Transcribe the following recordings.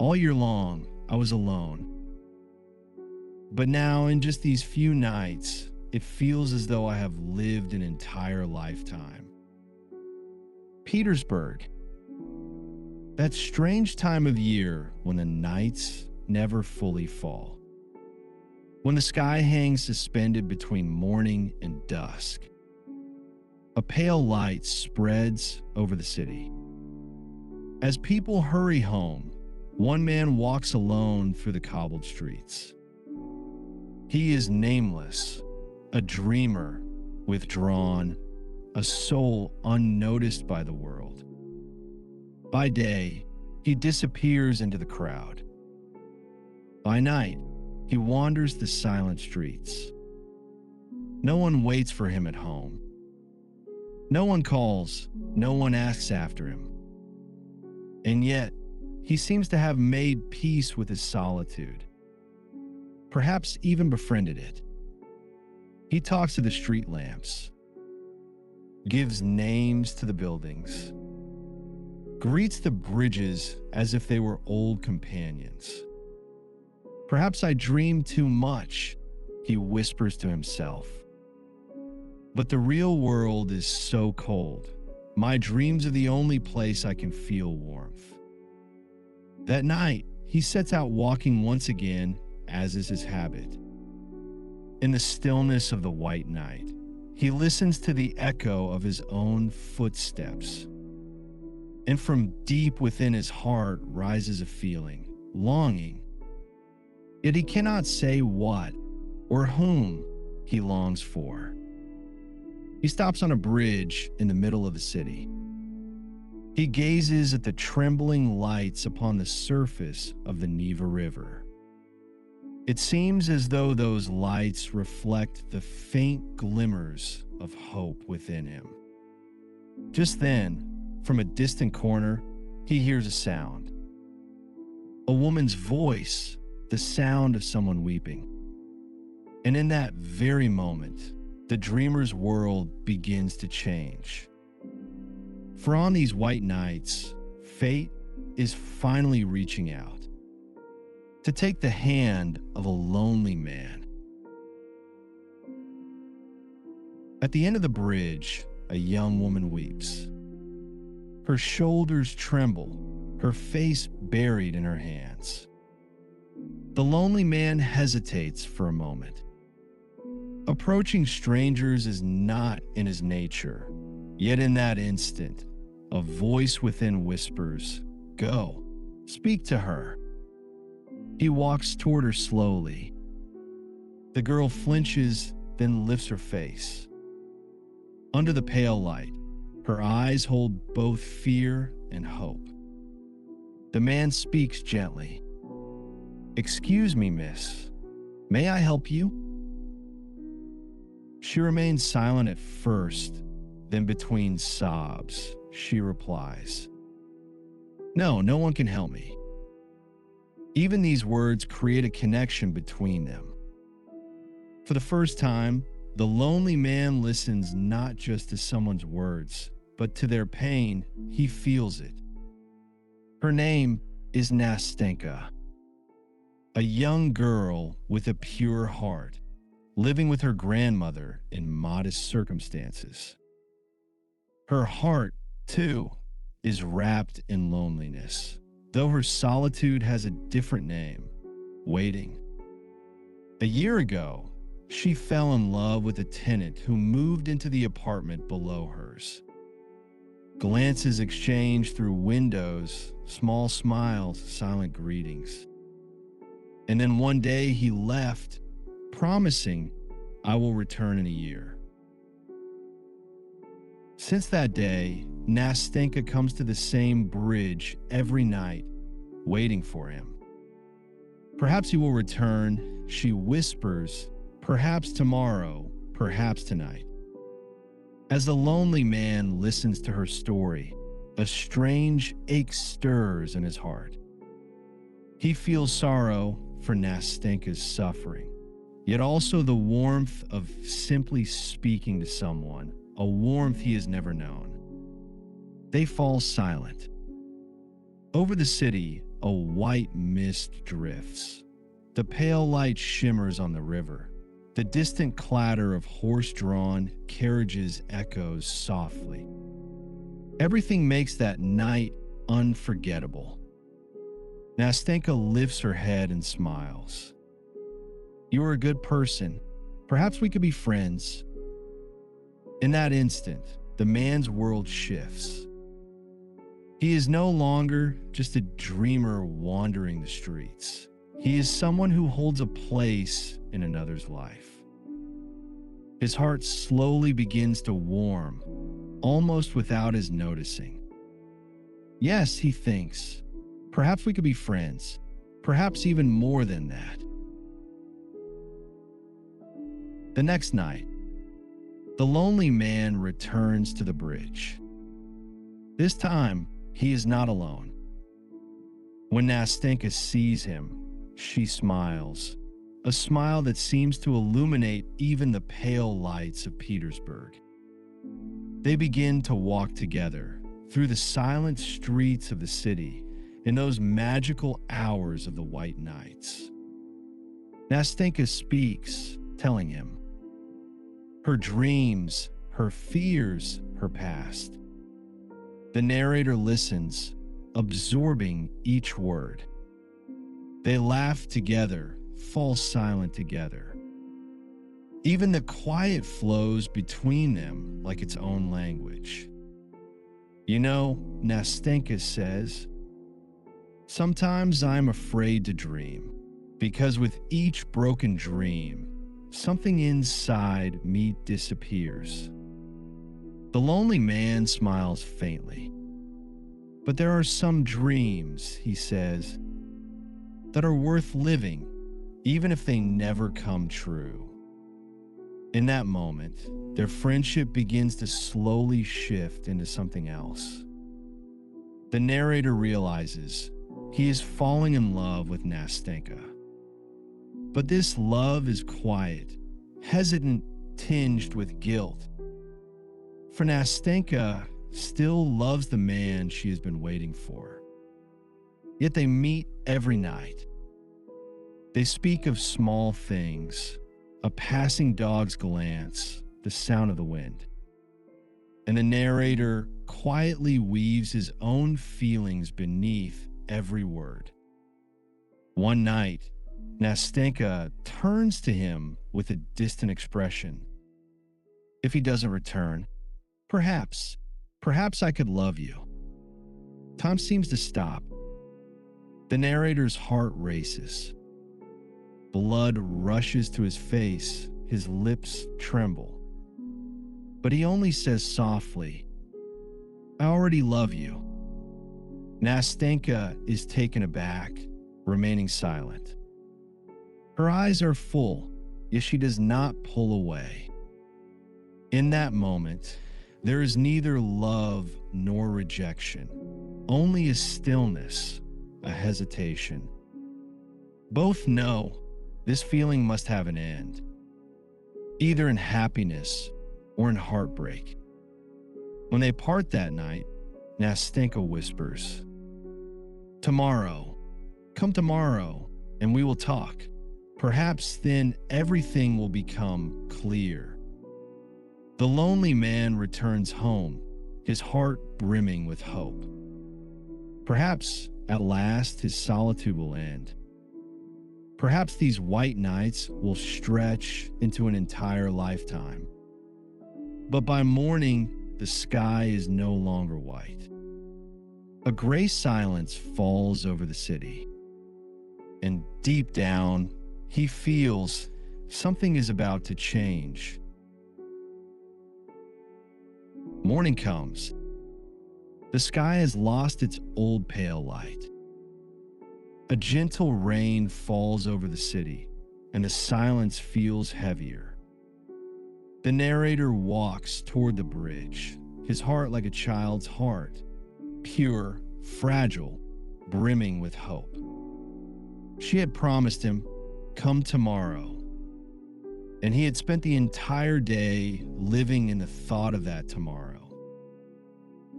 All year long, I was alone. But now, in just these few nights, it feels as though I have lived an entire lifetime. Petersburg. That strange time of year when the nights never fully fall. When the sky hangs suspended between morning and dusk. A pale light spreads over the city. As people hurry home, one man walks alone through the cobbled streets. He is nameless, a dreamer, withdrawn, a soul unnoticed by the world. By day, he disappears into the crowd. By night, he wanders the silent streets. No one waits for him at home. No one calls, no one asks after him. And yet, he seems to have made peace with his solitude. Perhaps even befriended it. He talks to the street lamps, gives names to the buildings, greets the bridges as if they were old companions. Perhaps I dream too much, he whispers to himself. But the real world is so cold. My dreams are the only place I can feel warmth. That night, he sets out walking once again, as is his habit. In the stillness of the white night, he listens to the echo of his own footsteps. And from deep within his heart rises a feeling, longing. Yet he cannot say what or whom he longs for. He stops on a bridge in the middle of the city. He gazes at the trembling lights upon the surface of the Neva River. It seems as though those lights reflect the faint glimmers of hope within him. Just then, from a distant corner, he hears a sound. A woman's voice, the sound of someone weeping. And in that very moment, the dreamer's world begins to change. For on these white nights, fate is finally reaching out to take the hand of a lonely man. At the end of the bridge, a young woman weeps. Her shoulders tremble, her face buried in her hands. The lonely man hesitates for a moment. Approaching strangers is not in his nature, yet in that instant, a voice within whispers, "Go, speak to her." He walks toward her slowly. The girl flinches, then lifts her face. Under the pale light, her eyes hold both fear and hope. The man speaks gently. "Excuse me, miss. May I help you?" She remains silent at first, then between sobs, she replies, "No, no one can help me." Even these words create a connection between them. For the first time, the lonely man listens not just to someone's words, but to their pain. He feels it. Her name is Nastenka, a young girl with a pure heart, living with her grandmother in modest circumstances. Her heart, too, is wrapped in loneliness, though her solitude has a different name, waiting. A year ago, she fell in love with a tenant who moved into the apartment below hers. Glances exchanged through windows, small smiles, silent greetings. And then one day he left, promising, "I will return in a year." Since that day, Nastenka comes to the same bridge every night, waiting for him. Perhaps he will return, she whispers, perhaps tomorrow, perhaps tonight. As the lonely man listens to her story, a strange ache stirs in his heart. He feels sorrow for Nastenka's suffering, yet also the warmth of simply speaking to someone, a warmth he has never known. They fall silent. Over the city, a white mist drifts. The pale light shimmers on the river. The distant clatter of horse-drawn carriages echoes softly. Everything makes that night unforgettable. Nastenka lifts her head and smiles. "You are a good person. Perhaps we could be friends." In that instant, the man's world shifts. He is no longer just a dreamer wandering the streets. He is someone who holds a place in another's life. His heart slowly begins to warm, almost without his noticing. Yes, he thinks, perhaps we could be friends, perhaps even more than that. The next night, the lonely man returns to the bridge. This time, he is not alone. When Nastenka sees him, she smiles, a smile that seems to illuminate even the pale lights of Petersburg. They begin to walk together through the silent streets of the city in those magical hours of the white nights. Nastenka speaks, telling him her dreams, her fears, her past. The narrator listens, absorbing each word. They laugh together, fall silent together. Even the quiet flows between them like its own language. "You know," Nastenka says, "sometimes I'm afraid to dream, because with each broken dream, something inside me disappears." The lonely man smiles faintly. "But there are some dreams," he says, "that are worth living, even if they never come true." In that moment, their friendship begins to slowly shift into something else. The narrator realizes he is falling in love with Nastenka. But this love is quiet, hesitant, tinged with guilt. For Nastenka still loves the man she has been waiting for. Yet they meet every night. They speak of small things, a passing dog's glance, the sound of the wind. And the narrator quietly weaves his own feelings beneath every word. One night, Nastenka turns to him with a distant expression. "If he doesn't return, perhaps I could love you." Time seems to stop. The narrator's heart races. Blood rushes to his face, his lips tremble. But he only says softly, "I already love you." Nastenka is taken aback, remaining silent. Her eyes are full, yet she does not pull away. In that moment, there is neither love nor rejection, only a stillness, a hesitation. Both know this feeling must have an end, either in happiness or in heartbreak. When they part that night, Nastenka whispers, "Tomorrow, come tomorrow, and we will talk. Perhaps then everything will become clear." The lonely man returns home, his heart brimming with hope. Perhaps at last his solitude will end. Perhaps these white nights will stretch into an entire lifetime. But by morning, the sky is no longer white. A gray silence falls over the city. And deep down, he feels something is about to change. Morning comes. The sky has lost its old pale light. A gentle rain falls over the city, and the silence feels heavier. The narrator walks toward the bridge, his heart like a child's heart, pure, fragile, brimming with hope. She had promised him, "Come tomorrow." And he had spent the entire day living in the thought of that tomorrow.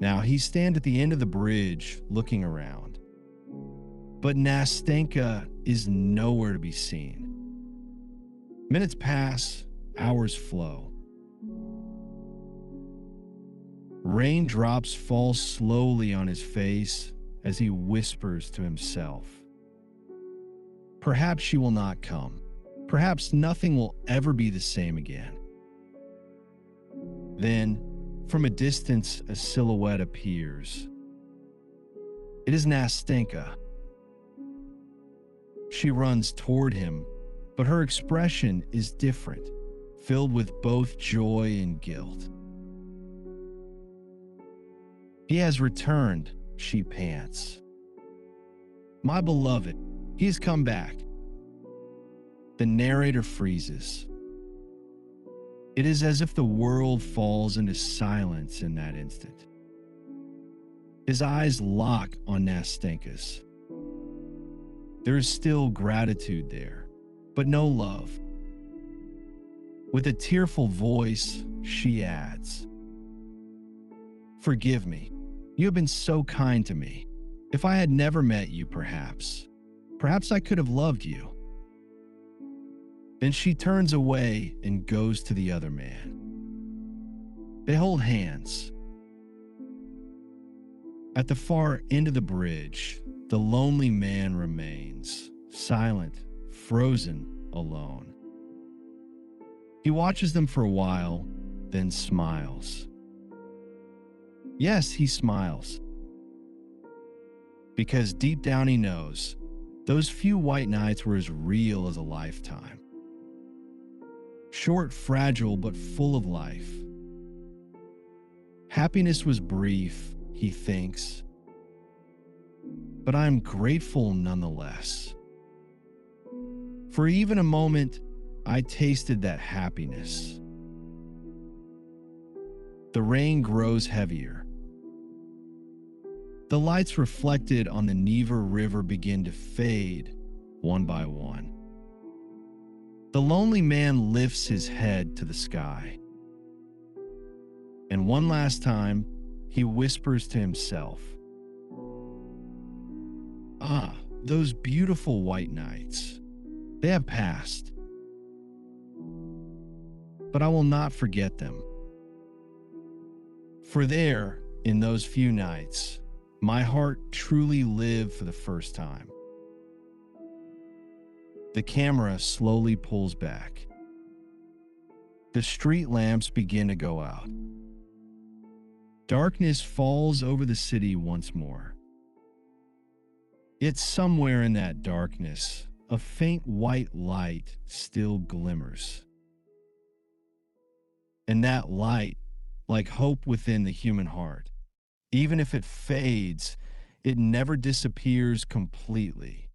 Now he stands at the end of the bridge looking around. But Nastenka is nowhere to be seen. Minutes pass, hours flow. Raindrops fall slowly on his face as he whispers to himself. Perhaps she will not come. Perhaps nothing will ever be the same again. Then, from a distance, a silhouette appears. It is Nastenka. She runs toward him, but her expression is different, filled with both joy and guilt. He has returned, she pants. My beloved, he has come back. The narrator freezes. It is as if the world falls into silence in that instant. His eyes lock on Nastenka's. There is still gratitude there, but no love. With a tearful voice, she adds, "Forgive me. You have been so kind to me. If I had never met you, perhaps I could have loved you." Then she turns away and goes to the other man. They hold hands. At the far end of the bridge, the lonely man remains, silent, frozen, alone. He watches them for a while, then smiles. Yes, he smiles. Because deep down he knows, those few white nights were as real as a lifetime. Short, fragile, but full of life. Happiness was brief, he thinks, but I am grateful nonetheless. For even a moment, I tasted that happiness. The rain grows heavier. The lights reflected on the Neva River begin to fade one by one. The lonely man lifts his head to the sky. And one last time, he whispers to himself, "Ah, those beautiful white nights. They have passed. But I will not forget them. For there, in those few nights, my heart truly lived for the first time." The camera slowly pulls back. The street lamps begin to go out. Darkness falls over the city once more. Yet somewhere in that darkness, a faint white light still glimmers. And that light, like hope within the human heart, even if it fades, it never disappears completely.